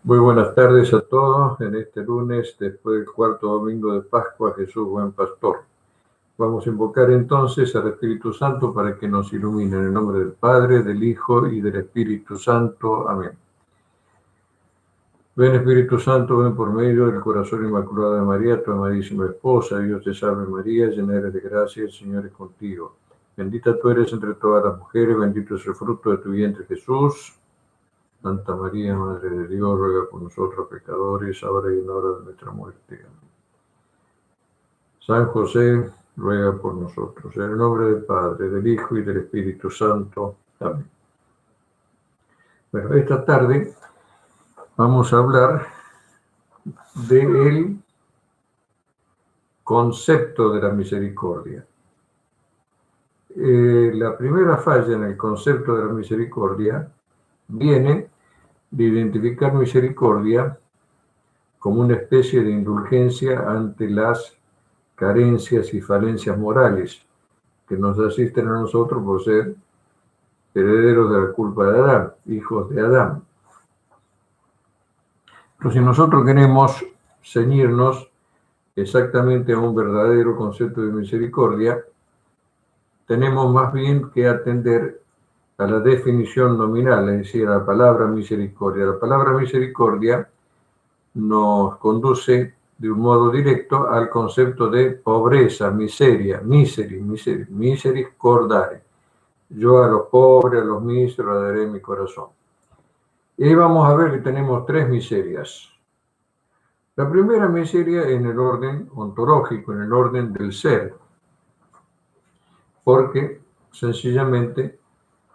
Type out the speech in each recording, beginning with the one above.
Muy buenas tardes a todos en este lunes, después del cuarto domingo de Pascua, Jesús buen pastor. Vamos a invocar entonces al Espíritu Santo para que nos ilumine en el nombre del Padre, del Hijo y del Espíritu Santo. Amén. Ven Espíritu Santo, ven por medio del corazón inmaculado de María, tu amadísima esposa. Dios te salve María, llena eres de gracia, el Señor es contigo. Bendita tú eres entre todas las mujeres, bendito es el fruto de tu vientre Jesús. Santa María, Madre de Dios, ruega por nosotros pecadores, ahora y en la hora de nuestra muerte. Amén. San José, ruega por nosotros. En el nombre del Padre, del Hijo y del Espíritu Santo. Amén. Bueno, esta tarde vamos a hablar del concepto de la misericordia. La primera falla en el concepto de la misericordia viene de identificar misericordia como una especie de indulgencia ante las carencias y falencias morales que nos asisten a nosotros por ser herederos de la culpa de Adán, hijos de Adán. Pero si nosotros queremos ceñirnos exactamente a un verdadero concepto de misericordia, tenemos más bien que atender a la definición nominal, es decir, a la palabra misericordia. La palabra misericordia nos conduce de un modo directo al concepto de pobreza, miseria, miseris cordare. Yo a los pobres, a los míseros, daré mi corazón. Y ahí vamos a ver que tenemos tres miserias. La primera miseria en el orden ontológico, en el orden del ser, porque sencillamente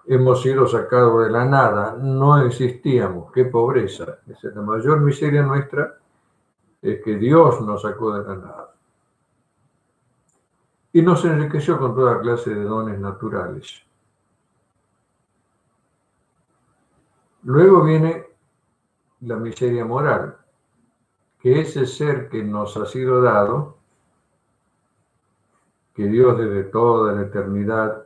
hemos sido sacados de la nada, no existíamos, qué pobreza. Esa es la mayor miseria nuestra, es que Dios nos sacó de la nada y nos enriqueció con toda clase de dones naturales. Luego viene la miseria moral, que ese ser que nos ha sido dado, que Dios desde toda la eternidad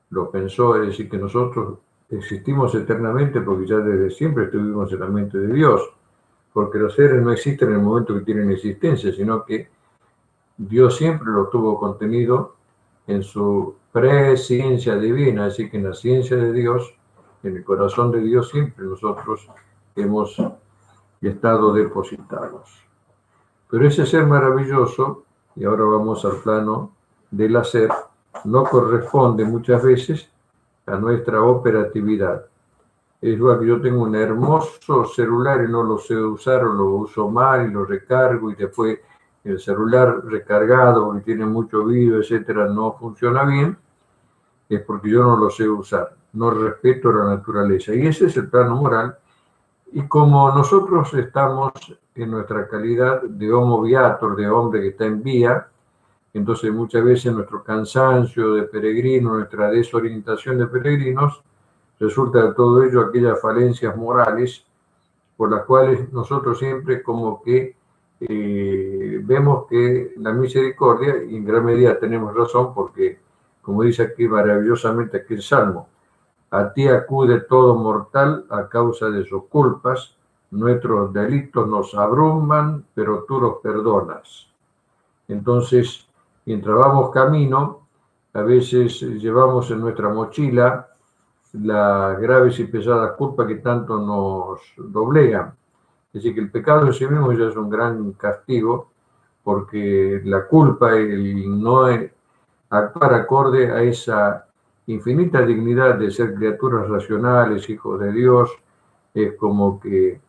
lo pensó, es decir, que nosotros existimos eternamente porque ya desde siempre estuvimos en la mente de Dios, porque los seres no existen en el momento que tienen existencia, sino que Dios siempre lo tuvo contenido en su presciencia divina, así que en la ciencia de Dios, en el corazón de Dios, siempre nosotros hemos estado depositados. Pero ese ser maravilloso, y ahora vamos al plano del hacer, no corresponde muchas veces a nuestra operatividad. Es igual que yo tengo un hermoso celular y no lo sé usar o lo uso mal y lo recargo y después el celular recargado y tiene mucho vídeo, etcétera, no funciona bien, es porque yo no lo sé usar, no respeto la naturaleza. Y ese es el plano moral. Y como nosotros estamos en nuestra calidad de homo viator, de hombre que está en vía, entonces muchas veces nuestro cansancio de peregrino, nuestra desorientación de peregrinos, resulta de todo ello aquellas falencias morales por las cuales nosotros siempre como que vemos que la misericordia, y en gran medida tenemos razón porque, como dice aquí maravillosamente aquel salmo, a ti acude todo mortal a causa de sus culpas, nuestros delitos nos abruman, pero tú los perdonas. Entonces, mientras vamos camino, a veces llevamos en nuestra mochila las graves y pesadas culpas que tanto nos doblegan. Es decir, que el pecado en sí mismo ya es un gran castigo, porque la culpa, el no actuar acorde a esa infinita dignidad de ser criaturas racionales, hijos de Dios, es como que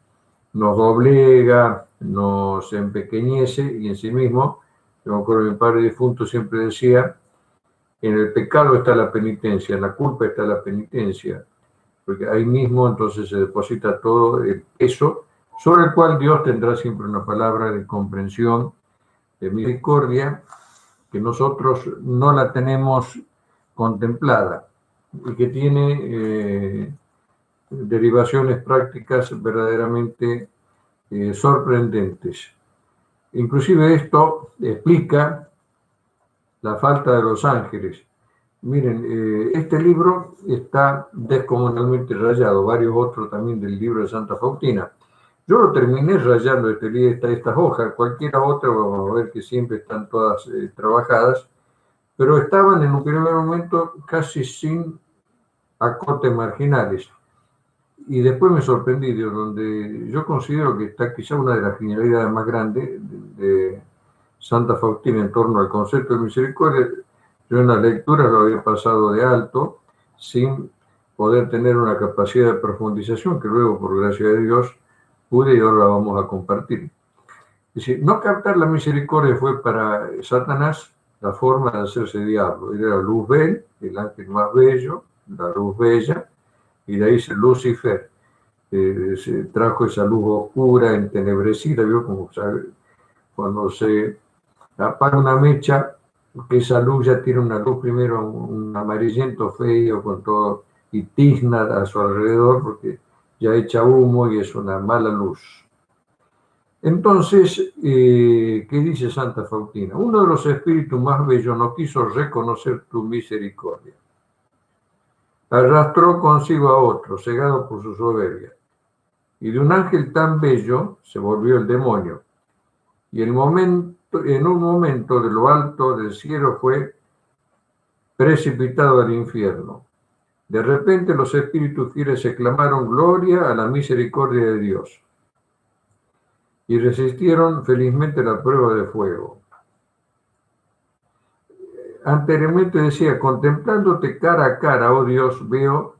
nos doblega, nos empequeñece y en sí mismo, yo me acuerdo, mi padre difunto siempre decía, en el pecado está la penitencia, en la culpa está la penitencia, porque ahí mismo entonces se deposita todo el peso sobre el cual Dios tendrá siempre una palabra de comprensión, de misericordia, que nosotros no la tenemos contemplada y que tiene derivaciones prácticas verdaderamente sorprendentes. Inclusive esto explica la falta de los ángeles. Miren, este libro está descomunalmente rayado, varios otros también del libro de Santa Faustina, Yo lo terminé rayando estas hojas, cualquiera otra, vamos a ver que siempre están todas trabajadas, pero estaban en un primer momento casi sin acotes marginales. Y después me sorprendí, de donde yo considero que está quizá una de las genialidades más grandes de Santa Faustina en torno al concepto de misericordia. Yo en las lecturas lo había pasado de alto, sin poder tener una capacidad de profundización que luego, por gracia de Dios, pude y ahora la vamos a compartir. Es decir, no captar la misericordia fue para Satanás la forma de hacerse diablo. Él era Luzbel, el ángel más bello, la luz bella, y de ahí se Lucifer. Se trajo esa luz oscura, entenebrecida, ¿vio? Como cuando se apaga una mecha, que esa luz ya tiene una luz primero, un amarillento feo con todo, y tizna a su alrededor, porque ya echa humo y es una mala luz. Entonces, ¿qué dice Santa Faustina? Uno de los espíritus más bellos no quiso reconocer tu misericordia. Arrastró consigo a otro, cegado por su soberbia. Y de un ángel tan bello se volvió el demonio. Y en un momento de lo alto del cielo fue precipitado al infierno. De repente los espíritus fieles exclamaron gloria a la misericordia de Dios. Y resistieron felizmente la prueba de fuego. Anteriormente decía, contemplándote cara a cara, oh Dios, veo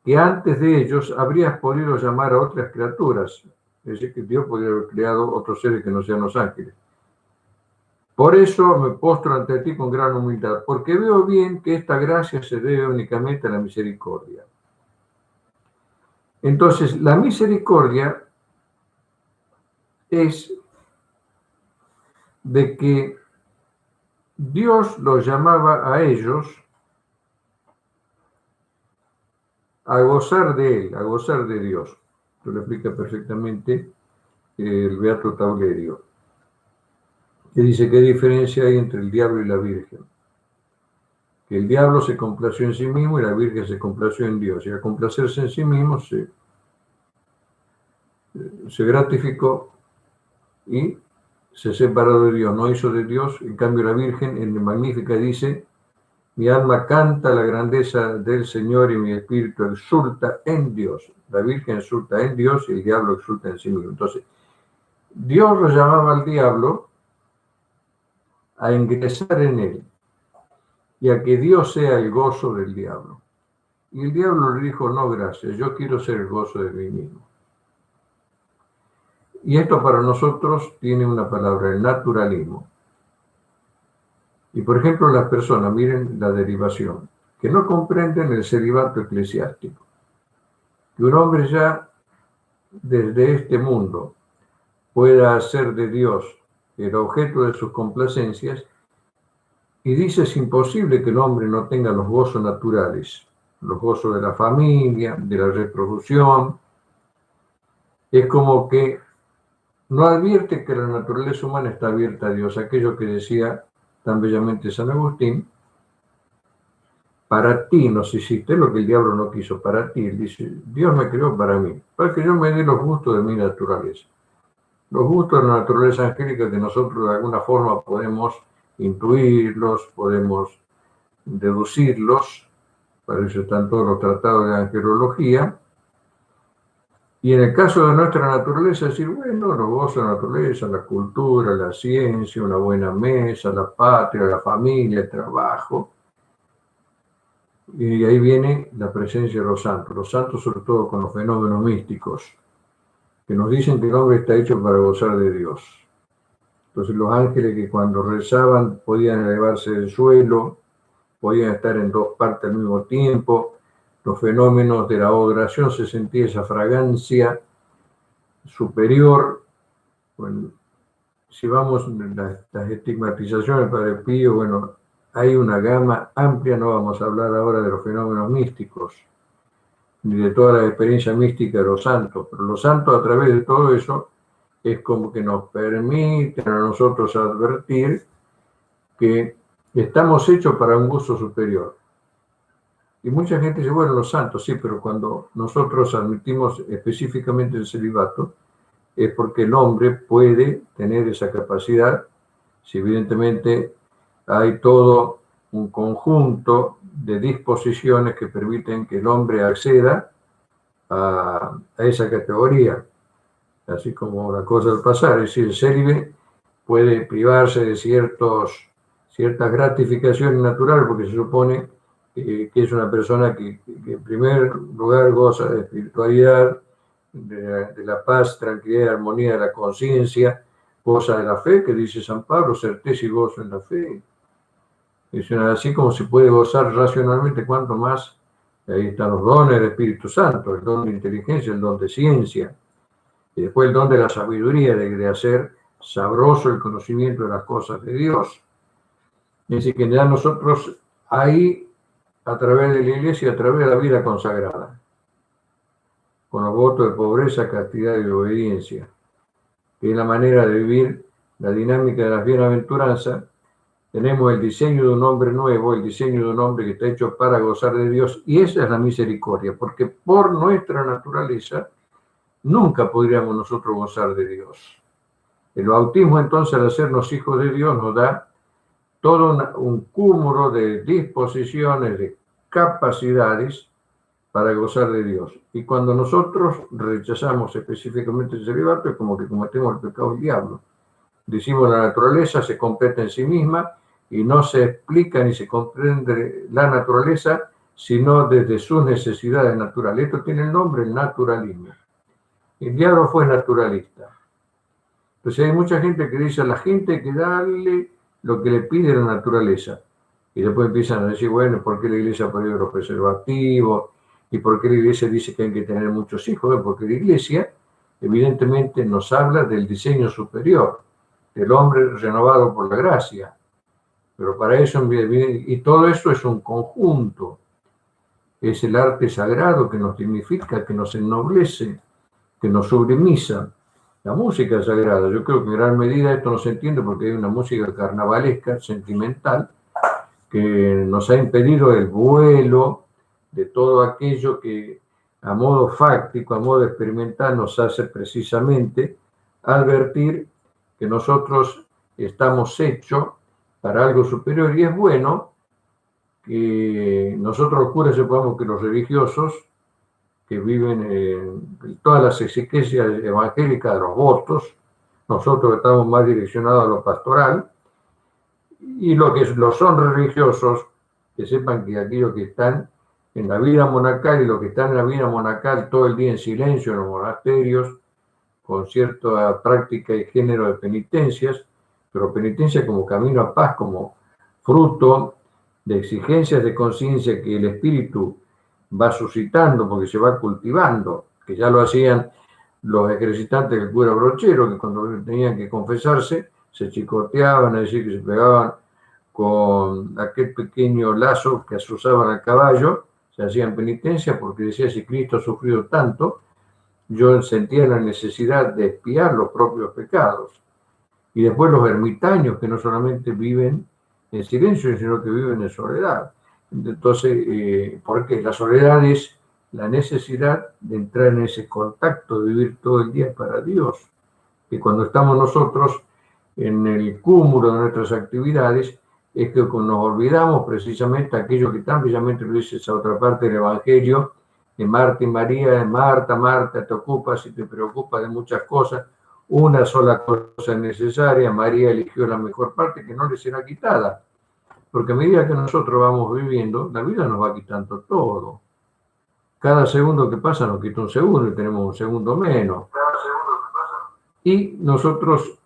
que antes de ellos habrías podido llamar a otras criaturas. Es decir, que Dios podría haber creado otros seres que no sean los ángeles. Por eso me postro ante ti con gran humildad, porque veo bien que esta gracia se debe únicamente a la misericordia. Entonces, la misericordia es de que Dios los llamaba a ellos a gozar de Él, a gozar de Dios. Esto lo explica perfectamente el Beato Taulerio, que dice qué diferencia hay entre el diablo y la Virgen. Que el diablo se complació en sí mismo y la Virgen se complació en Dios. Y al complacerse en sí mismo se gratificó y se separó de Dios, no hizo de Dios. En cambio la Virgen en Magnífica dice, mi alma canta la grandeza del Señor y mi espíritu exulta en Dios. La Virgen exulta en Dios y el diablo exulta en sí mismo. Entonces, Dios lo llamaba al diablo a ingresar en él y a que Dios sea el gozo del diablo. Y el diablo le dijo, no, gracias, yo quiero ser el gozo de mí mismo. Y esto para nosotros tiene una palabra, el naturalismo. Y por ejemplo, las personas, miren la derivación, que no comprenden el celibato eclesiástico. Que un hombre ya desde este mundo pueda hacer de Dios el objeto de sus complacencias y dice es imposible que el hombre no tenga los gozos naturales, los gozos de la familia, de la reproducción. Es como que no advierte que la naturaleza humana está abierta a Dios, aquello que decía tan bellamente San Agustín, para ti nos hiciste lo que el diablo no quiso, para ti. Él dice, Dios me creó para mí, para que yo me dé los gustos de mi naturaleza. Los gustos de la naturaleza angélica que nosotros de alguna forma podemos intuirlos, podemos deducirlos, para eso están todos los tratados de angelología. Y en el caso de nuestra naturaleza, decir, bueno, los gozos de la naturaleza, la cultura, la ciencia, una buena mesa, la patria, la familia, el trabajo. Y ahí viene la presencia de los santos sobre todo con los fenómenos místicos, que nos dicen que el hombre está hecho para gozar de Dios. Entonces los ángeles que cuando rezaban podían elevarse del suelo, podían estar en dos partes al mismo tiempo. Los fenómenos de la adoración se sentía esa fragancia superior. Bueno, si vamos a las estigmatizaciones para el Pío, bueno, hay una gama amplia, no vamos a hablar ahora de los fenómenos místicos, ni de toda la experiencia mística de los santos, pero los santos a través de todo eso es como que nos permiten a nosotros advertir que estamos hechos para un gozo superior. Y mucha gente dice, bueno, los santos, sí, pero cuando nosotros admitimos específicamente el celibato, es porque el hombre puede tener esa capacidad, si evidentemente hay todo un conjunto de disposiciones que permiten que el hombre acceda a esa categoría, así como la cosa del pasar. Es decir, el célibe puede privarse de ciertas gratificaciones naturales porque se supone que es una persona que en primer lugar goza de espiritualidad, de la paz, tranquilidad y armonía de la conciencia, goza de la fe, que dice San Pablo, certeza y gozo en la fe. Es así como se puede gozar racionalmente, cuanto más, ahí están los dones del Espíritu Santo, el don de inteligencia, el don de ciencia, y después el don de la sabiduría, de hacer sabroso el conocimiento de las cosas de Dios. Es decir, que ya nosotros ahí, a través de la Iglesia, a través de la vida consagrada, con los votos de pobreza, castidad y obediencia, que es la manera de vivir la dinámica de las bienaventuranzas, tenemos el diseño de un hombre nuevo, el diseño de un hombre que está hecho para gozar de Dios, y esa es la misericordia, porque por nuestra naturaleza nunca podríamos nosotros gozar de Dios. El bautismo, entonces, al hacernos hijos de Dios, nos da todo un cúmulo de disposiciones, de capacidades para gozar de Dios. Y cuando nosotros rechazamos específicamente el celibato, es como que cometemos el pecado del diablo. Decimos, la naturaleza se completa en sí misma y no se explica ni se comprende la naturaleza sino desde sus necesidades naturales. Esto tiene el nombre, el naturalismo. El diablo fue naturalista. Entonces hay mucha gente que dice a la gente que darle lo que le pide la naturaleza. Y después empiezan a decir, bueno, ¿por qué la iglesia prohíbe los preservativos? ¿Y por qué la iglesia dice que hay que tener muchos hijos? Porque la iglesia evidentemente nos habla del diseño superior, del hombre renovado por la gracia. Pero para eso, y todo eso es un conjunto, es el arte sagrado que nos dignifica, que nos ennoblece, que nos sublimiza. La música sagrada, yo creo que en gran medida esto no se entiende porque hay una música carnavalesca, sentimental, que nos ha impedido el vuelo de todo aquello que a modo fáctico, a modo experimental, nos hace precisamente advertir que nosotros estamos hechos para algo superior, y es bueno que nosotros los curas sepamos que los religiosos que viven en todas las exigencias evangélicas de los votos, nosotros estamos más direccionados a lo pastoral, y los que lo son religiosos, que sepan que aquellos que están en la vida monacal y los que están en la vida monacal todo el día en silencio en los monasterios, con cierta práctica y género de penitencias, pero penitencia como camino a paz, como fruto de exigencias de conciencia que el espíritu va suscitando porque se va cultivando, que ya lo hacían los ejercitantes del cura Brochero, que cuando tenían que confesarse se chicoteaban, es decir, que se pegaban con aquel pequeño lazo que asusaban al caballo, se hacían penitencia porque decía, si Cristo ha sufrido tanto, yo sentía la necesidad de expiar los propios pecados. Y después los ermitaños, que no solamente viven en silencio, sino que viven en soledad. Entonces, porque la soledad es la necesidad de entrar en ese contacto, de vivir todo el día para Dios. Que cuando estamos nosotros en el cúmulo de nuestras actividades, es que nos olvidamos precisamente aquello que tan bellamente lo dice esa otra parte del Evangelio, de Marta y María, Marta, Marta, te ocupas y te preocupas de muchas cosas, una sola cosa es necesaria, María eligió la mejor parte que no le será quitada, porque a medida que nosotros vamos viviendo, la vida nos va quitando todo. Cada segundo que pasa nos quita un segundo y tenemos un segundo menos. Y nosotros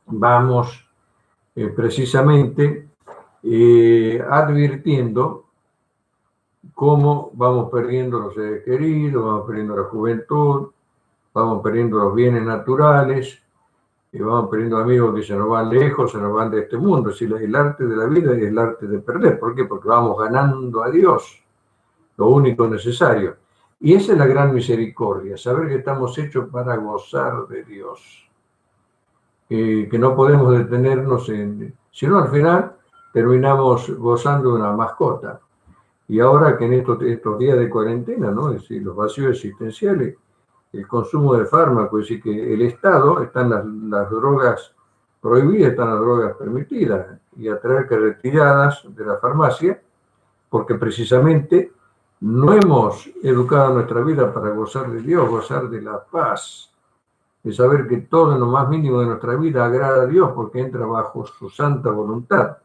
vamos precisamente advirtiendo cómo vamos perdiendo los seres queridos, vamos perdiendo la juventud, vamos perdiendo los bienes naturales, y vamos perdiendo amigos que se nos van lejos, se nos van de este mundo. Es decir, el arte de la vida es el arte de perder. ¿Por qué? Porque vamos ganando a Dios, lo único necesario. Y esa es la gran misericordia, saber que estamos hechos para gozar de Dios. Que no podemos detenernos sino al final terminamos gozando de una mascota. Y ahora que en estos días de cuarentena, ¿no? Es decir, los vacíos existenciales, el consumo de fármacos, es decir, que el Estado, están las drogas prohibidas, están las drogas permitidas, y a tener que retiradas de la farmacia, porque precisamente no hemos educado nuestra vida para gozar de Dios, gozar de la paz, de saber que todo en lo más mínimo de nuestra vida agrada a Dios porque entra bajo su santa voluntad,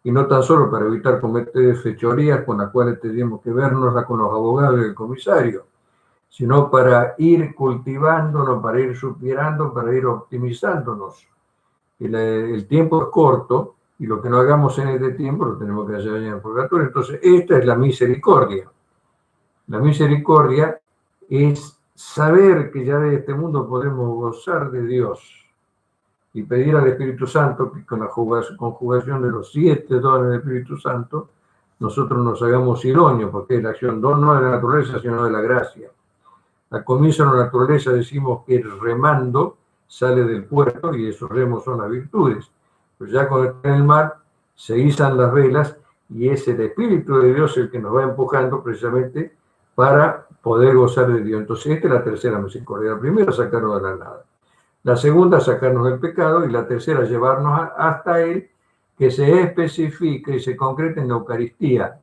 y no tan solo para evitar cometer fechorías con las cuales tenemos que vernos con los abogados y el comisario, sino para ir cultivándonos, para ir superando, para ir optimizándonos. El tiempo es corto y lo que no hagamos en este tiempo lo tenemos que hacer en el purgatorio. Entonces, esta es la misericordia. La misericordia es saber que ya de este mundo podemos gozar de Dios y pedir al Espíritu Santo que con la conjugación de los 7 dones del Espíritu Santo nosotros nos hagamos idóneos, porque es la acción no de la naturaleza, sino de la gracia. Al comienzo de la naturaleza decimos que el remando sale del puerto y esos remos son las virtudes. Pues ya cuando está en el mar se izan las velas y es el Espíritu de Dios el que nos va empujando precisamente para poder gozar de Dios. Entonces esta es la tercera misericordia. La primera, sacarnos de la nada. La segunda, sacarnos del pecado. Y la tercera, llevarnos hasta Él, que se especifique y se concrete en la Eucaristía.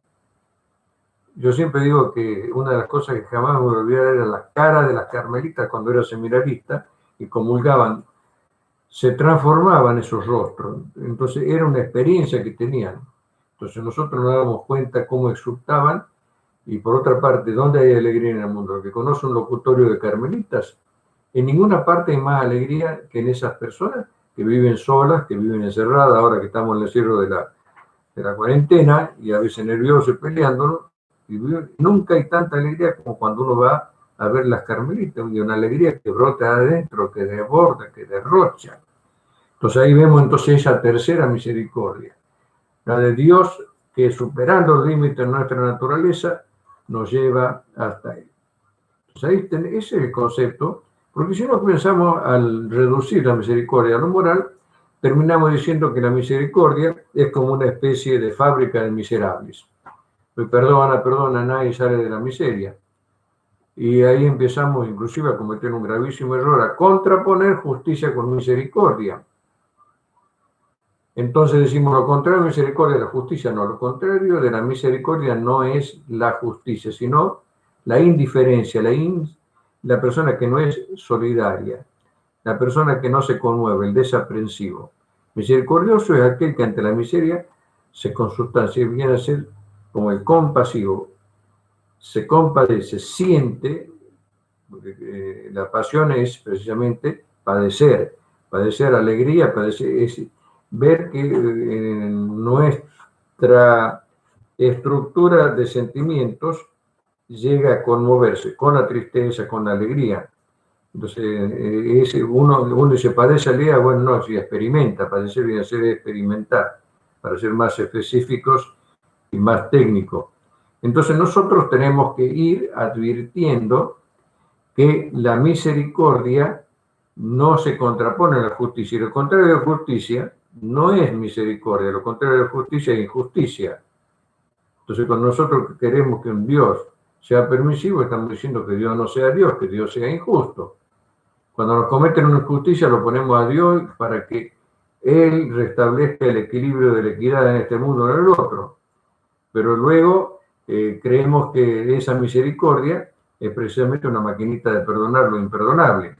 Yo siempre digo que una de las cosas que jamás me voy a olvidar era la cara de las carmelitas cuando era seminarista y comulgaban. Se transformaban esos rostros. Entonces era una experiencia que tenían. Entonces nosotros nos damos cuenta cómo exultaban. Y por otra parte, ¿dónde hay alegría en el mundo? El que conoce un locutorio de carmelitas, en ninguna parte hay más alegría que en esas personas que viven solas, que viven encerradas, ahora que estamos en el encierro de la cuarentena, y a veces nerviosos peleándonos, y nunca hay tanta alegría como cuando uno va a ver las carmelitas, y una alegría que brota adentro, que desborda, que derrocha. Entonces ahí vemos entonces esa tercera misericordia, la de Dios que superando los límites de nuestra naturaleza nos lleva hasta Él. Entonces ahí ese es el concepto, porque si no pensamos al reducir la misericordia a lo moral, terminamos diciendo que la misericordia es como una especie de fábrica de miserables. Pues perdona, nadie sale de la miseria. Y ahí empezamos inclusive a cometer un gravísimo error, a contraponer justicia con misericordia. Entonces decimos lo contrario de misericordia de la justicia, no, lo contrario de la misericordia no es la justicia, sino la indiferencia, la persona que no es solidaria, la persona que no se conmueve, el desaprensivo. Misericordioso es aquel que ante la miseria se consustancia, viene a ser como el compasivo, se compadece, siente, porque la pasión es precisamente padecer alegría, es ver que en nuestra estructura de sentimientos llega a conmoverse con la tristeza, con la alegría. Entonces, uno dice, padece alegría, bueno, no, si experimenta, padecer viene a ser experimentar, para ser más específicos y más técnicos. Entonces nosotros tenemos que ir advirtiendo que la misericordia no se contrapone a la justicia, y lo contrario de justicia no es misericordia, lo contrario de justicia es injusticia. Entonces, cuando nosotros queremos que un Dios sea permisivo, estamos diciendo que Dios no sea Dios, que Dios sea injusto. Cuando nos cometen una injusticia, lo ponemos a Dios para que Él restablezca el equilibrio de la equidad en este mundo y en el otro. Pero luego creemos que esa misericordia es precisamente una maquinita de perdonar lo imperdonable,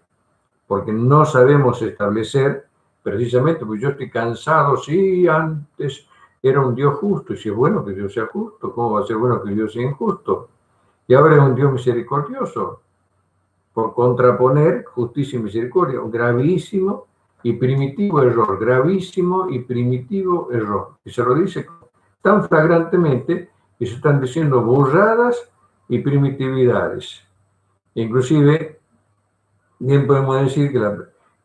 porque no sabemos establecer precisamente, pues yo estoy cansado, sí, antes era un Dios justo, y si es bueno que Dios sea justo, ¿cómo va a ser bueno que Dios sea injusto? Y ahora es un Dios misericordioso, por contraponer justicia y misericordia, un gravísimo y primitivo error, gravísimo y primitivo error. Y se lo dice tan flagrantemente que se están diciendo burradas y primitividades. Inclusive, bien podemos decir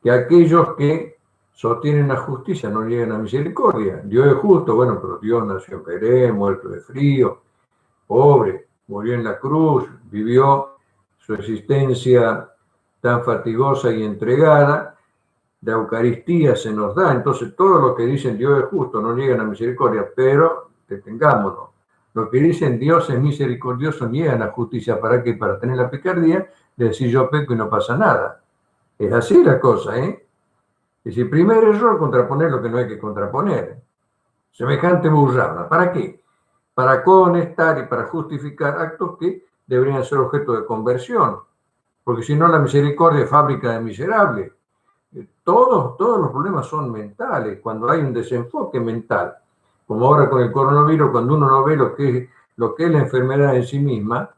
que aquellos que sostienen la justicia no llegan a misericordia. Dios es justo, bueno, pero Dios nació en Belén, muerto de frío, pobre, murió en la cruz, vivió su existencia tan fatigosa y entregada. La Eucaristía se nos da, entonces todo lo que dicen Dios es justo no llegan a misericordia, pero detengámonos. Lo que dicen Dios es misericordioso niegan la justicia. ¿Para qué? Para tener la picardía de decir yo peco y no pasa nada. Es así la cosa, ¿eh? Es decir, primer error, contraponer lo que no hay que contraponer. Semejante burrada. ¿Para qué? Para conectar y para justificar actos que deberían ser objeto de conversión. Porque si no, la misericordia es fábrica de miserables. Todos los problemas son mentales, cuando hay un desenfoque mental. Como ahora con el coronavirus, cuando uno no ve lo que es la enfermedad en sí misma,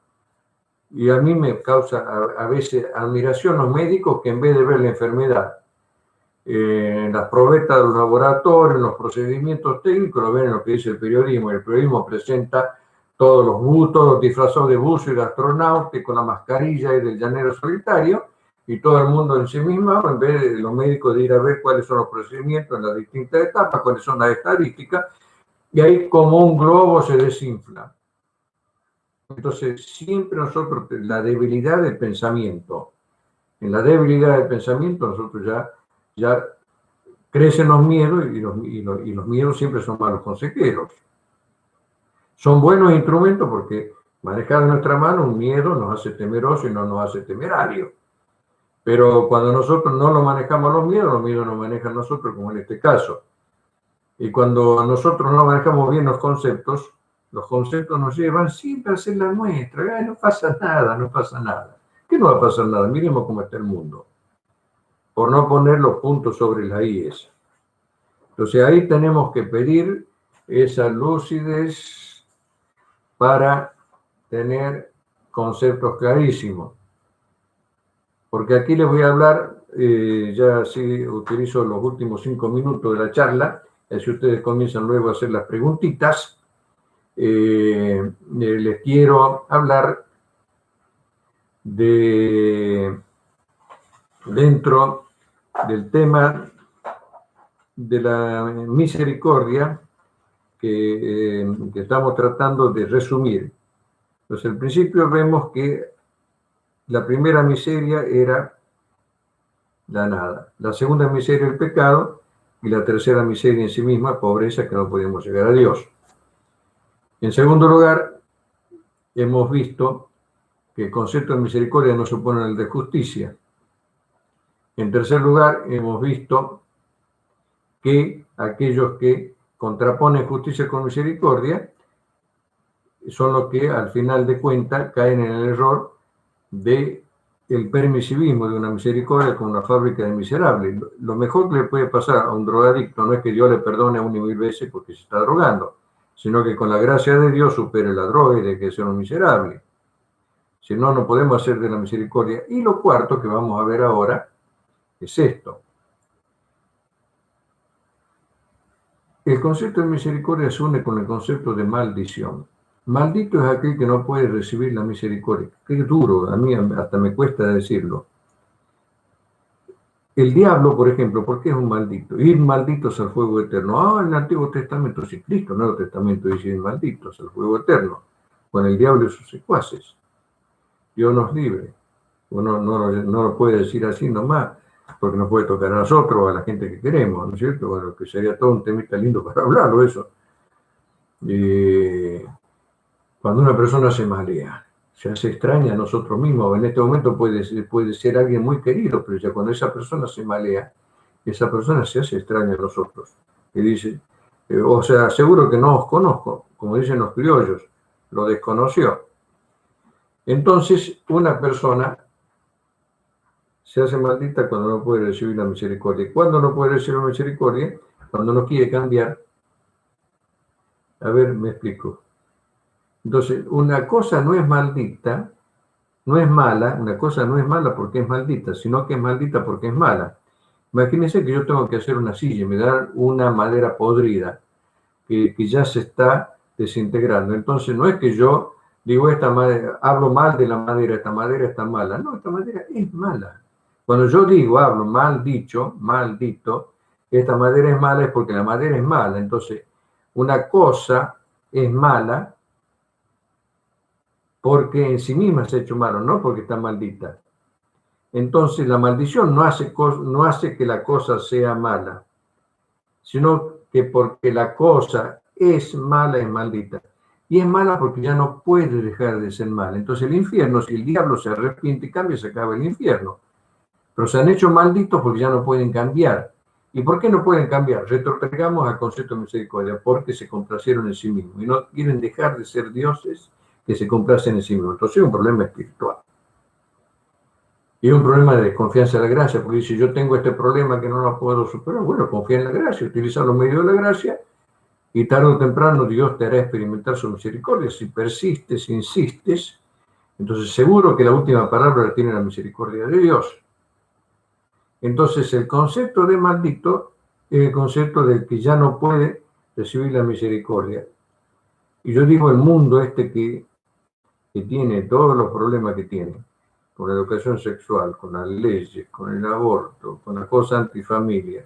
y a mí me causa a veces admiración los médicos que en vez de ver la enfermedad en las probetas de los laboratorios, en los procedimientos técnicos, lo ven en lo que dice el periodismo. El periodismo presenta todos los disfrazados de buzo y de astronauta con la mascarilla y del llanero solitario, y todo el mundo en sí mismo, en vez de los médicos de ir a ver cuáles son los procedimientos en las distintas etapas, cuáles son las estadísticas, y ahí como un globo se desinfla. Entonces, siempre nosotros, la debilidad del pensamiento, en la debilidad del pensamiento nosotros ya crecen los miedos, y los miedos siempre son malos consejeros. Son buenos instrumentos porque manejar en nuestra mano un miedo nos hace temeroso y no nos hace temerario. Pero cuando nosotros no lo manejamos los miedos nos manejan nosotros, como en este caso. Y cuando nosotros no manejamos bien los conceptos nos llevan siempre a hacer la nuestra. No pasa nada, no pasa nada. ¿Qué no va a pasar nada? Miremos cómo está el mundo. Por no poner los puntos sobre las IES. Entonces ahí tenemos que pedir esa lucidez para tener conceptos clarísimos. Porque aquí les voy a hablar, ya sí utilizo los últimos 5 minutos de la charla, si ustedes comienzan luego a hacer las preguntitas, les quiero hablar dentro del tema de la misericordia que estamos tratando de resumir. Entonces, al principio vemos que la primera miseria era la nada, la segunda miseria el pecado, y la tercera miseria en sí misma, pobreza, que no podíamos llegar a Dios. En segundo lugar, hemos visto que el concepto de misericordia no supone el de justicia. En tercer lugar, hemos visto que aquellos que contraponen justicia con misericordia son los que al final de cuentas caen en el error de el permisivismo de una misericordia con una fábrica de miserables. Lo mejor que le puede pasar a un drogadicto no es que Dios le perdone 1.000 veces porque se está drogando, sino que con la gracia de Dios supere la droga y de que sea un miserable. Si no, no podemos hacer de la misericordia. Y lo cuarto que vamos a ver ahora es esto. El concepto de misericordia se une con el concepto de maldición. Maldito es aquel que no puede recibir la misericordia. Qué duro, a mí hasta me cuesta decirlo. El diablo, por ejemplo, ¿por qué es un maldito? Ir malditos al fuego eterno. En el Antiguo Testamento, sí, Cristo, el Nuevo Testamento dice ir malditos al fuego eterno, con el diablo y sus secuaces. Dios nos libre. Uno no lo puede decir así nomás, porque nos puede tocar a nosotros o a la gente que queremos, ¿no es cierto? Bueno, que sería todo un temita lindo para hablarlo, eso. Cuando una persona se marea, se hace extraña a nosotros mismos, en este momento puede ser alguien muy querido, pero ya cuando esa persona se malea, esa persona se hace extraña a nosotros. Y dice, o sea, seguro que no os conozco, como dicen los criollos, lo desconoció. Entonces, una persona se hace maldita cuando no puede recibir la misericordia. ¿Cuándo no puede recibir la misericordia? Cuando no quiere cambiar. A ver, me explico. Entonces, una cosa no es maldita, no es mala, una cosa no es mala porque es maldita, sino que es maldita porque es mala. Imagínense que yo tengo que hacer una silla y me dan una madera podrida que ya se está desintegrando. Entonces, no es que yo digo, esta madera, hablo mal de la madera, esta madera está mala. No, esta madera es mala. Cuando yo digo, hablo mal dicho, maldito, esta madera es mala es porque la madera es mala. Entonces, una cosa es mala porque en sí misma se ha hecho malo, no porque está maldita. Entonces, la maldición no hace que la cosa sea mala, sino que porque la cosa es mala, es maldita. y es mala porque ya no puede dejar de ser mala. Entonces el infierno, si el diablo se arrepiente y cambia, se acaba el infierno. Pero se han hecho malditos porque ya no pueden cambiar. ¿Y por qué no pueden cambiar? Retrotraigamos al concepto de misericordia, porque se complacieron en sí mismos y no quieren dejar de ser dioses que se complacen en sí mismos. Entonces es un problema espiritual. Y es un problema de confianza en la gracia, porque dice, yo tengo este problema que no lo puedo superar. Bueno, confía en la gracia, utiliza los medios de la gracia y tarde o temprano Dios te hará experimentar su misericordia. Si persistes, si insistes, entonces seguro que la última palabra la tiene la misericordia de Dios. Entonces el concepto de maldito es el concepto del que ya no puede recibir la misericordia. Y yo digo, el mundo este que tiene todos los problemas que tiene, con la educación sexual, con las leyes, con el aborto, con la cosa antifamilia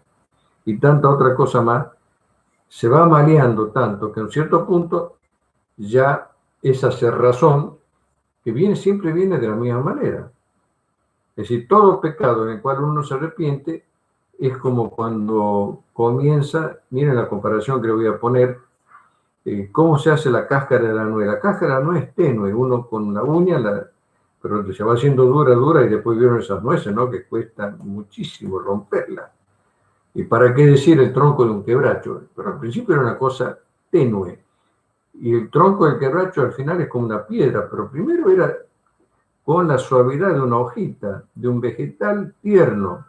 y tanta otra cosa más, se va maleando tanto que a un cierto punto ya esa cerrazón que siempre viene de la misma manera. Es decir, todo pecado en el cual uno se arrepiente es como cuando comienza, miren la comparación que le voy a poner, cómo se hace la cáscara de la nuez. La cáscara no es tenue, uno con la uña, pero se va haciendo dura, y después vieron esas nueces, ¿no? Que cuesta muchísimo romperla. ¿Y para qué decir el tronco de un quebracho? Pero al principio era una cosa tenue. Y el tronco del quebracho al final es como una piedra, pero primero era con la suavidad de una hojita, de un vegetal tierno.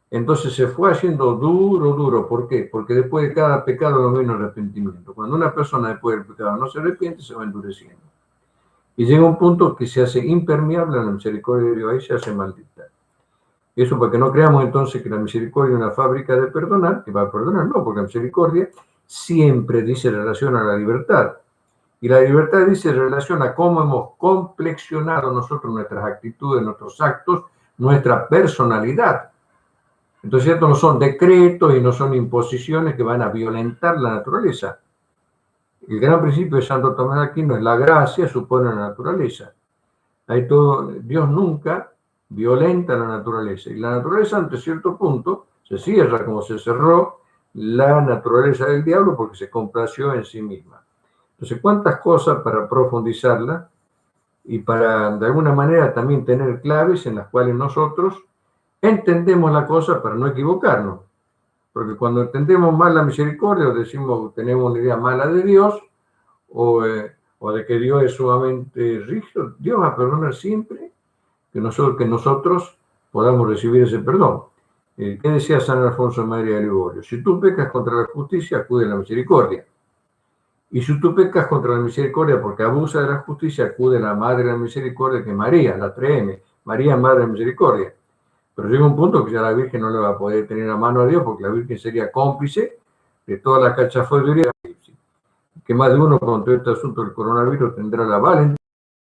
Entonces se fue haciendo duro. ¿Por qué? Porque después de cada pecado no viene arrepentimiento. Cuando una persona después del pecado no se arrepiente, se va endureciendo. Y llega un punto que se hace impermeable a la misericordia de Dios, ahí se hace maldita. Eso para que no creamos entonces que la misericordia es una fábrica de perdonar, que va a perdonar, no, porque la misericordia siempre dice relación a la libertad. Y la libertad dice relación a cómo hemos complexionado nosotros nuestras actitudes, nuestros actos, nuestra personalidad. Entonces estos no son decretos y no son imposiciones que van a violentar la naturaleza. El gran principio de Santo Tomás de Aquino es la gracia supone la naturaleza. Hay todo, Dios nunca violenta la naturaleza. Y la naturaleza, ante cierto punto, se cierra como se cerró la naturaleza del diablo porque se complació en sí misma. Entonces, cuántas cosas para profundizarla y para, de alguna manera, también tener claves en las cuales nosotros entendemos la cosa para no equivocarnos. Porque cuando entendemos mal la misericordia, o decimos que tenemos una idea mala de Dios, o de que Dios es sumamente rígido, Dios va a perdonar siempre que nosotros podamos recibir ese perdón. ¿Qué decía San Alfonso María de Ligorio? Si tú pecas contra la justicia, acude a la misericordia. Y si tú pecas contra la misericordia porque abusa de la justicia, acude a la Madre de la Misericordia, que es María, la 3M, María, Madre de la Misericordia. Pero llega un punto que ya la Virgen no le va a poder tener a mano a Dios, porque la Virgen sería cómplice de toda la cachafonería. Que más de uno con todo este asunto del coronavirus tendrá la valentía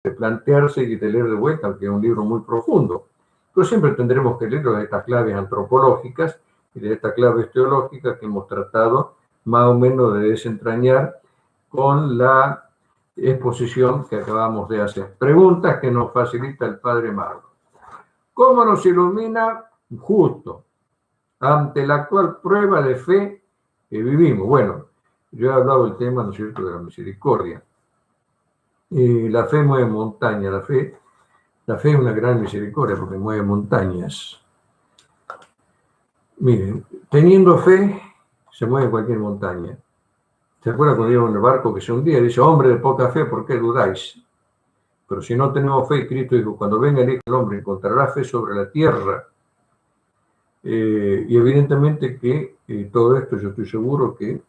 de plantearse y de leer de vuelta, aunque es un libro muy profundo. Pero siempre tendremos que leer de estas claves antropológicas y de estas claves teológicas que hemos tratado más o menos de desentrañar con la exposición que acabamos de hacer. Preguntas que nos facilita el Padre Mauro. ¿Cómo nos ilumina justo ante la actual prueba de fe que vivimos? Bueno, yo he hablado del tema, ¿no es cierto?, de la misericordia. La fe mueve montañas, la fe es una gran misericordia porque mueve montañas. Miren, teniendo fe, se mueve cualquier montaña. ¿Se acuerdan cuando iban en el barco que se hundía? Dice, hombre de poca fe, ¿por qué dudáis? Pero si no tenemos fe, Cristo dijo, cuando venga el Hijo del Hombre, encontrará fe sobre la tierra. Y evidentemente que todo esto yo estoy seguro que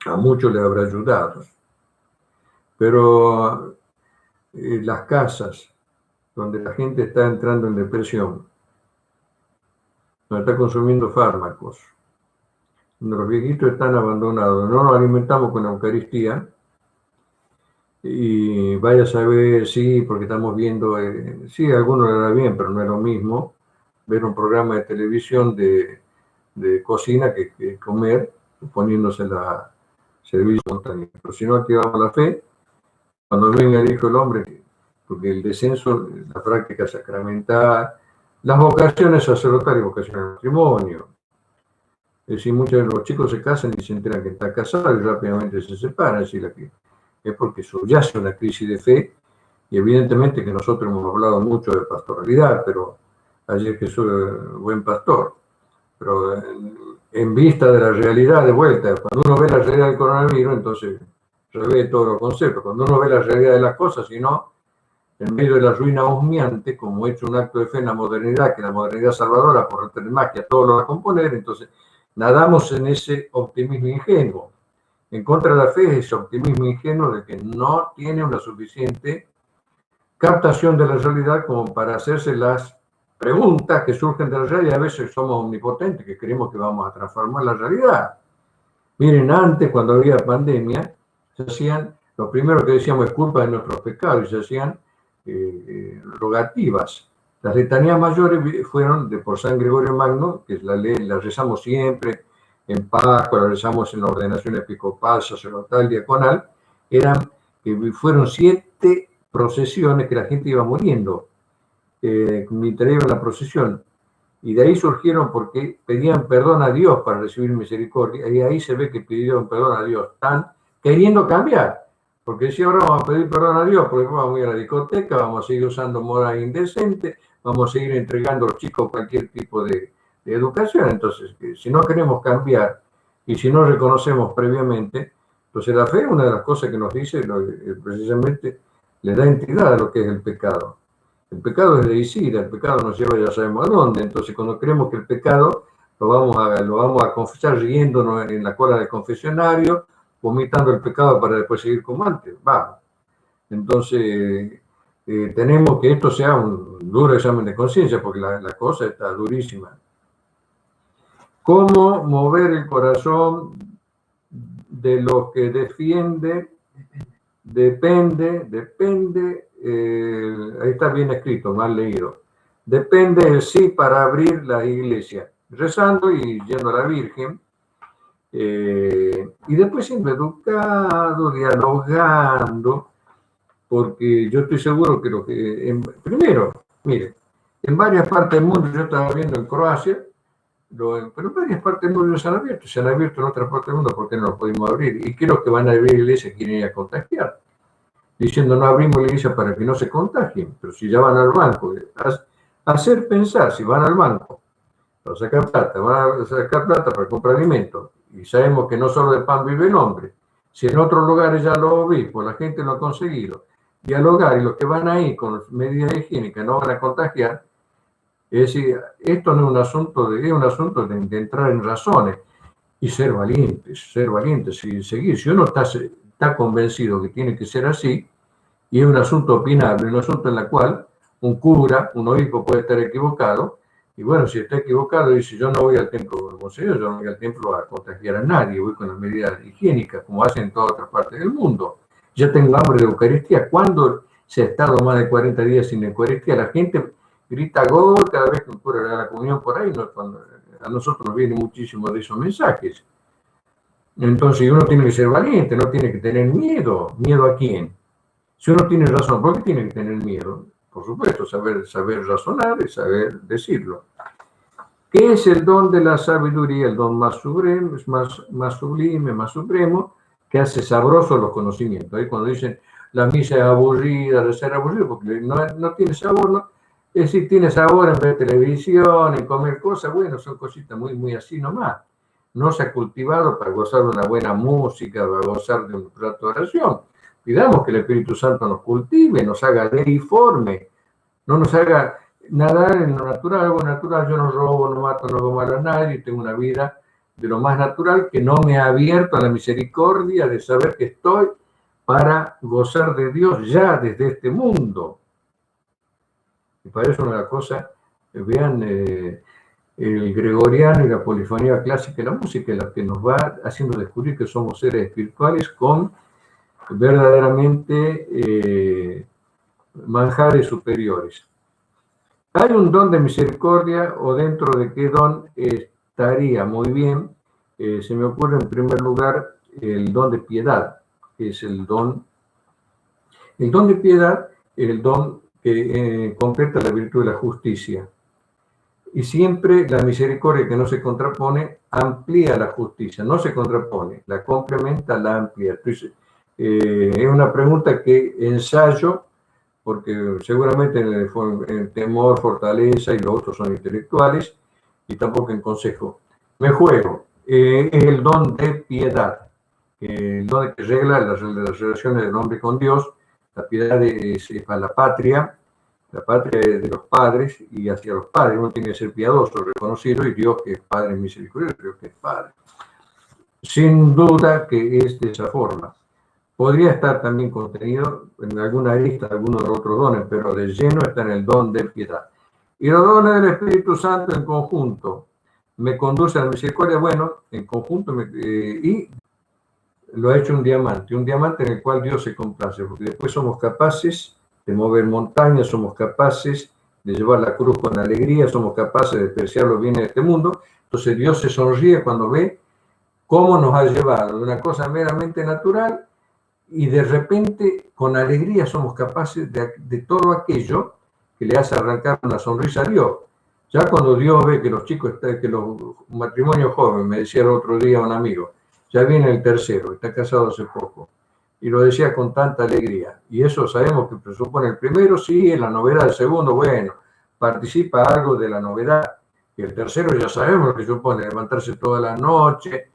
a muchos les habrá ayudado. Pero las casas donde la gente está entrando en depresión, donde está consumiendo fármacos, donde los viejitos están abandonados, no nos alimentamos con la Eucaristía, y vaya a saber, sí, porque estamos viendo, sí, a algunos le da bien, pero no es lo mismo ver un programa de televisión de cocina que comer, poniéndose la servicio montaña. Pero si no activamos la fe, cuando venga el Hijo del Hombre, porque el descenso, la práctica sacramental, las vocaciones sacerdotales y vocaciones al matrimonio. Es decir, muchos de los chicos se casan y se enteran que están casados y rápidamente se separan. Es decir, es porque subyace una crisis de fe, y evidentemente que nosotros hemos hablado mucho de pastoralidad, pero ayer que soy buen pastor, pero en vista de la realidad de vuelta, cuando uno ve la realidad del coronavirus, entonces revé todos los conceptos. Cuando uno ve la realidad de las cosas, si no, en medio de la ruina humeante, como he hecho un acto de fe en la modernidad, que la modernidad salvadora, por arte de magia, todo lo va a componer, entonces nadamos en ese optimismo ingenuo. En contra de la fe es ese optimismo ingenuo de que no tiene una suficiente captación de la realidad como para hacerse las preguntas que surgen de la realidad. A veces somos omnipotentes, que creemos que vamos a transformar la realidad. Miren, antes, cuando había pandemia, se hacían, lo primero que decíamos es culpa de nuestros pecados, y se hacían rogativas. Las letanías mayores fueron de por San Gregorio Magno, que la rezamos siempre en Pascua, la rezamos en la ordenación episcopal, sacerdotal, diaconal. Fueron 7 procesiones que la gente iba muriendo mientras iba en la procesión. Y de ahí surgieron porque pedían perdón a Dios para recibir misericordia, y ahí se ve que pidieron perdón a Dios, están queriendo cambiar, porque si ahora vamos a pedir perdón a Dios, porque vamos a ir a la discoteca, vamos a seguir usando moda indecente, vamos a seguir entregando a los chicos cualquier tipo de educación. Entonces, si no queremos cambiar y si no reconocemos previamente, entonces la fe es una de las cosas que nos dice, precisamente le da entidad a lo que es el pecado. El pecado es deicida, el pecado nos lleva ya sabemos a dónde. Entonces, cuando creemos que el pecado lo vamos a confesar riéndonos en la cola del confesionario, vomitando el pecado para después seguir como antes, vamos. Entonces, tenemos que esto sea un duro examen de conciencia, porque la cosa está durísima. ¿Cómo mover el corazón de lo que defiende? Depende, ahí está bien escrito, mal leído. Depende el sí para abrir la iglesia, rezando y yendo a la Virgen, y después siempre educado, dialogando, porque yo estoy seguro que primero, mire, en varias partes del mundo, yo estaba viendo en Croacia, pero en varias partes del mundo se han abierto en otras partes del mundo porque no lo pudimos abrir, y creo que van a abrir iglesias, quieren ir a contagiar, diciendo no abrimos la iglesia para que no se contagien, pero si ya van al banco, hacer pensar, si van al banco, van a sacar plata para comprar alimentos, y sabemos que no solo de pan vive el hombre, si en otros lugares ya los obispos, la gente lo ha conseguido, dialogar, y los que van ahí con medidas higiénicas no van a contagiar, es decir, esto no es un asunto es un asunto de entrar en razones y ser valientes y seguir. Si uno está convencido que tiene que ser así, y es un asunto opinable, un asunto en el cual un cura, un obispo puede estar equivocado, y bueno, si está equivocado, dice, yo no voy al templo del Monseñor, yo no voy al templo a contagiar a nadie, voy con las medidas higiénicas, como hacen en todas otras partes del mundo. Ya tengo hambre de Eucaristía. ¿Cuándo se ha estado más de 40 días sin Eucaristía? La gente grita gol cada vez que un cura le da la comunión por ahí, a nosotros nos vienen muchísimos de esos mensajes. Entonces uno tiene que ser valiente, no tiene que tener miedo. ¿Miedo a quién? Si uno tiene razón, ¿por qué tiene que tener miedo? Por supuesto, saber razonar y saber decirlo. ¿Qué es el don de la sabiduría? El don más supremo, más sublime, más supremo, que hace sabrosos los conocimientos. Ahí cuando dicen la misa es aburrida, de ser aburrido, porque no tiene sabor, ¿no? Es decir, tiene sabor en ver televisión, en comer cosas, bueno, son cositas muy, muy así nomás. No se ha cultivado para gozar de una buena música, para gozar de un rato de oración. Pidamos que el Espíritu Santo nos cultive, nos haga deiforme, no nos haga nadar en lo natural, algo natural. Yo no robo, no mato, no hago mal a nadie, tengo una vida de lo más natural, que no me ha abierto a la misericordia de saber que estoy para gozar de Dios ya desde este mundo. Y para eso una cosa, vean, el gregoriano y la polifonía clásica y la música es la que nos va haciendo descubrir que somos seres espirituales con verdaderamente manjares superiores. ¿Hay un don de misericordia o dentro de qué don estaría? Muy bien, se me ocurre en primer lugar el don de piedad, que es el don de piedad, el don que completa la virtud de la justicia. Y siempre la misericordia, que no se contrapone, amplía la justicia, no se contrapone, la complementa, la amplía. Entonces, Es una pregunta que ensayo, porque seguramente en temor, fortaleza y los otros son intelectuales, y tampoco en consejo. Me juego. Es el don de piedad, el don que regla las relaciones del hombre con Dios. La piedad es para la patria es de los padres, y hacia los padres uno tiene que ser piadoso, reconocido, y Dios que es Padre misericordioso, Dios que es Padre. Sin duda que es de esa forma. Podría estar también contenido en alguna lista de algunos de los otros dones, pero de lleno está en el don de piedad. Y los dones del Espíritu Santo en conjunto me conduce a la misericordia, bueno, en conjunto, y lo ha hecho un diamante en el cual Dios se complace, porque después somos capaces de mover montañas, somos capaces de llevar la cruz con alegría, somos capaces de despreciar los bienes de este mundo. Entonces Dios se sonríe cuando ve cómo nos ha llevado de una cosa meramente natural, y de repente con alegría somos capaces de todo aquello que le hace arrancar una sonrisa a Dios. Ya cuando Dios ve que los chicos, que los matrimonios jóvenes, me decía el otro día un amigo, ya viene el tercero, está casado hace poco, y lo decía con tanta alegría. Y eso sabemos que presupone el primero, sí, es la novedad. El segundo, bueno, participa algo de la novedad. Y el tercero ya sabemos lo que supone, levantarse toda la noche.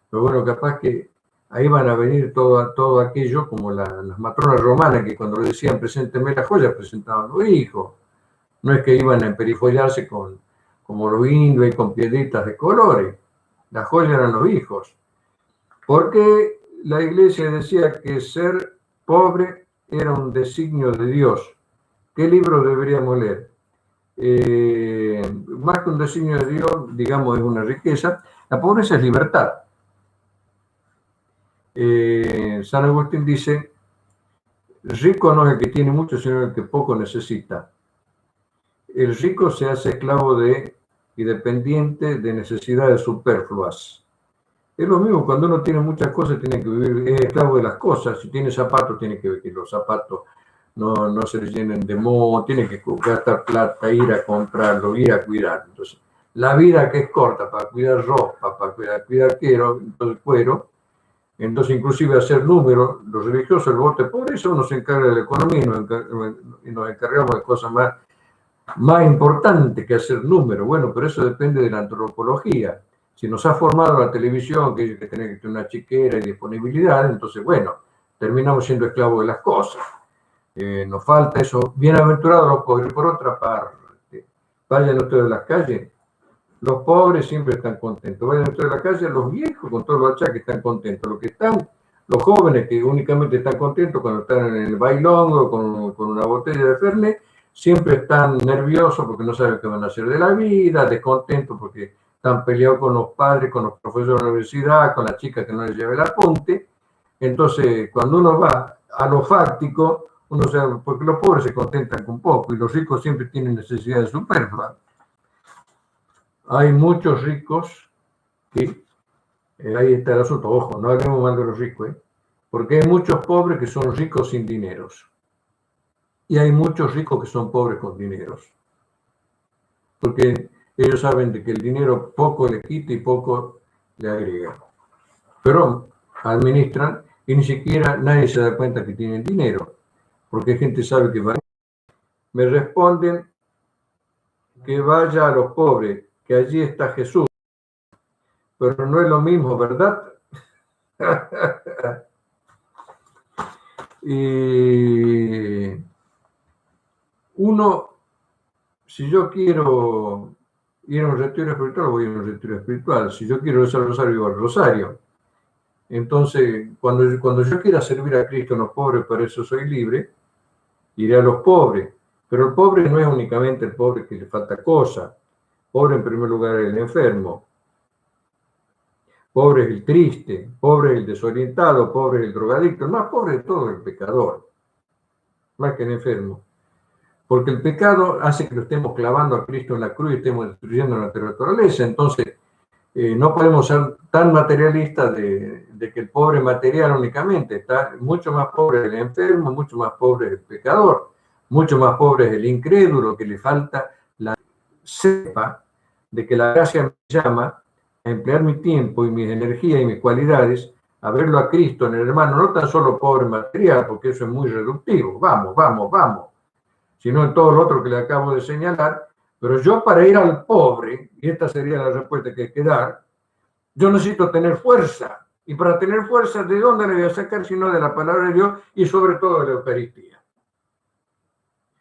Pero bueno, capaz que ahí van a venir todo aquello, como las matronas romanas, que cuando le decían presénteme la joya, presentaban los hijos. No es que iban a emperifollarse como los indios y con piedritas de colores. La joya eran los hijos. Porque la iglesia decía que ser pobre era un designio de Dios. ¿Qué libro deberíamos leer? Más que un designio de Dios, digamos, es una riqueza. La pobreza es libertad. San Agustín dice, rico no es el que tiene mucho, sino el que poco necesita. El rico se hace esclavo y dependiente de necesidades superfluas. Es lo mismo, cuando uno tiene muchas cosas, tiene que vivir, es esclavo de las cosas. Si tiene zapatos, tiene que ver que los zapatos no se les llenen de moho, tiene que gastar plata, ir a comprarlo, ir a cuidar. Entonces, la vida que es corta para cuidar ropa, para cuidar cuero, entonces inclusive hacer números, los religiosos, el voto de pobreza, uno se encarga de la economía y nos encargamos de cosas más importantes que hacer números. Bueno, pero eso depende de la antropología. Si nos ha formado la televisión, que tiene que tener una chiquera y disponibilidad, entonces, bueno, terminamos siendo esclavos de las cosas. Nos falta eso. Bienaventurados los pobres. Por otra parte, vayan ustedes a las calles, los pobres siempre están contentos. Vayan ustedes a la calle, los viejos con todos los achaques están contentos. Los jóvenes que únicamente están contentos cuando están en el bailongo con una botella de Fernet, siempre están nerviosos porque no saben qué van a hacer de la vida, descontentos porque están peleados con los padres, con los profesores de la universidad, con la chica que no les lleva el apunte. Entonces, cuando uno va a lo fáctico, uno sabe, porque los pobres se contentan con poco y los ricos siempre tienen necesidades superfluas. Hay muchos ricos que, ahí está el asunto, ojo, no hablemos mal de los ricos, porque hay muchos pobres que son ricos sin dineros. Y hay muchos ricos que son pobres con dineros. Porque ellos saben de que el dinero poco le quita y poco le agrega. Pero administran y ni siquiera nadie se da cuenta que tienen dinero. Porque gente sabe que va. Me responden que vaya a los pobres, que allí está Jesús. Pero no es lo mismo, ¿verdad? Y uno, si yo quiero ir a un retiro espiritual, voy a un retiro espiritual. Si yo quiero rezar el rosario, voy al rosario. Entonces, cuando yo quiera servir a Cristo a los pobres, para eso soy libre, iré a los pobres. Pero el pobre no es únicamente el pobre que le falta cosa. Pobre en primer lugar es el enfermo. Pobre es el triste, pobre es el desorientado, pobre es el drogadicto. El más pobre de todo es el pecador, más que el enfermo. Porque el pecado hace que lo estemos clavando a Cristo en la cruz y estemos destruyendo nuestra naturaleza. Entonces, no podemos ser tan materialistas de que el pobre material únicamente está mucho más pobre el enfermo, mucho más pobre el pecador, mucho más pobre es el incrédulo que le falta la cepa de que la gracia me llama a emplear mi tiempo y mis energías y mis cualidades a verlo a Cristo en el hermano, no tan solo pobre material, porque eso es muy reductivo, vamos, vamos, vamos, sino en todo lo otro que le acabo de señalar. Pero yo para ir al pobre, y esta sería la respuesta que hay que dar, yo necesito tener fuerza. Y para tener fuerza, ¿de dónde le voy a sacar? Sino de la palabra de Dios y sobre todo de la Eucaristía.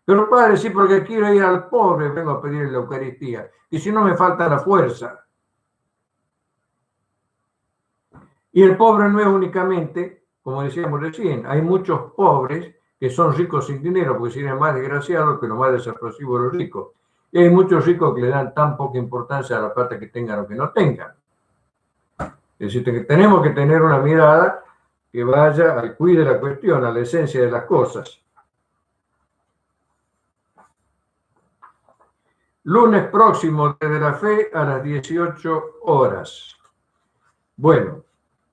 Pero padre, sí, porque quiero ir al pobre, vengo a pedir la Eucaristía. Y si no me falta la fuerza. Y el pobre no es únicamente, como decíamos recién, hay muchos pobres que son ricos sin dinero, porque serían más desgraciados que los más desaprensivos de los ricos. Y hay muchos ricos que le dan tan poca importancia a la plata que tengan o que no tengan. Es decir, que tenemos que tener una mirada que vaya al cuide de la cuestión, a la esencia de las cosas. Lunes próximo, desde la fe, a las 18 horas. Bueno,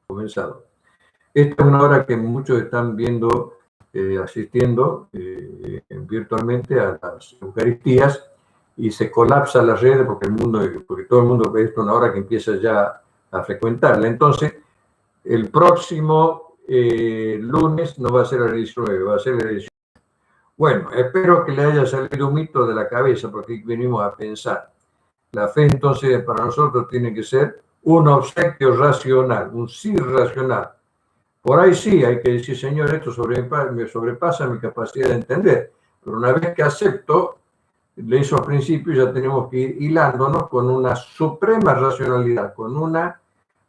comenzado. Esta es una hora que muchos están viendo, asistiendo virtualmente a las Eucaristías y se colapsa la red porque todo el mundo ve esto una hora que empieza ya a frecuentarla. Entonces, el próximo lunes no va a ser a las 19, va a ser a las 18. Bueno, espero que le haya salido un mito de la cabeza porque venimos a pensar. La fe entonces para nosotros tiene que ser un obsequio racional, un sí racional. Por ahí sí hay que decir, Señor, esto me sobrepasa mi capacidad de entender. Pero una vez que acepto esos principios, ya tenemos que ir hilándonos con una suprema racionalidad, con una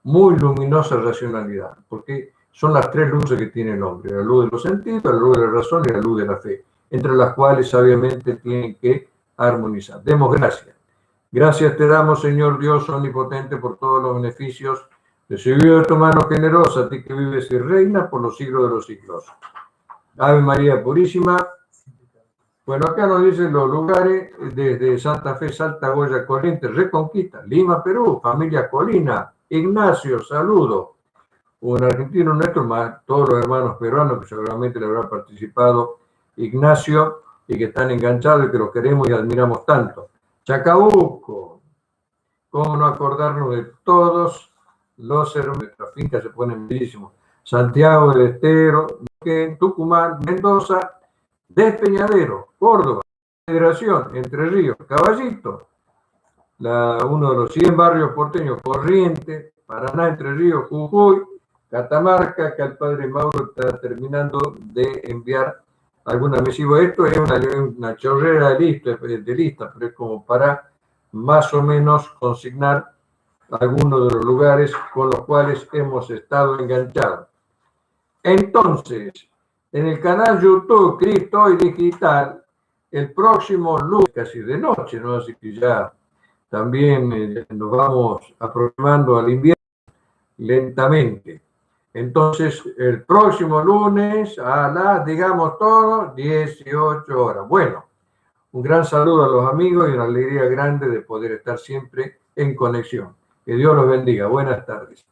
muy luminosa racionalidad, porque son las tres luces que tiene el hombre: la luz de los sentidos, la luz de la razón y la luz de la fe, entre las cuales sabiamente tienen que armonizar. Demos gracias. Gracias te damos, Señor Dios omnipotente, por todos los beneficios recibidos de tu mano generosa, a ti que vives y reinas por los siglos de los siglos. Ave María Purísima. Bueno, acá nos dicen los lugares: desde Santa Fe, Salta, Goya, Corrientes, Reconquista, Lima, Perú, familia Colina, Ignacio, saludo. Un argentino nuestro, más todos los hermanos peruanos que seguramente le habrán participado Ignacio y que están enganchados y que los queremos y admiramos tanto. Chacabuco, cómo no acordarnos de todos los hermanos. Nuestras fincas se ponen bellísimos. Santiago del Estero, Tucumán, Mendoza, Despeñadero, Córdoba, Federación, Entre Ríos, Caballito, uno de los 100 barrios porteños, Corrientes, Paraná, Entre Ríos, Jujuy, Catamarca, que el padre Mauro está terminando de enviar alguna misiva. Esto es una chorrera de lista, pero es como para más o menos consignar algunos de los lugares con los cuales hemos estado enganchados. Entonces, en el canal YouTube Cristo Hoy Digital, el próximo lunes, casi de noche, ¿no? Así que ya también nos vamos aproximando al invierno lentamente. Entonces, el próximo lunes a las, digamos todo, 18 horas. Bueno, un gran saludo a los amigos y una alegría grande de poder estar siempre en conexión. Que Dios los bendiga. Buenas tardes.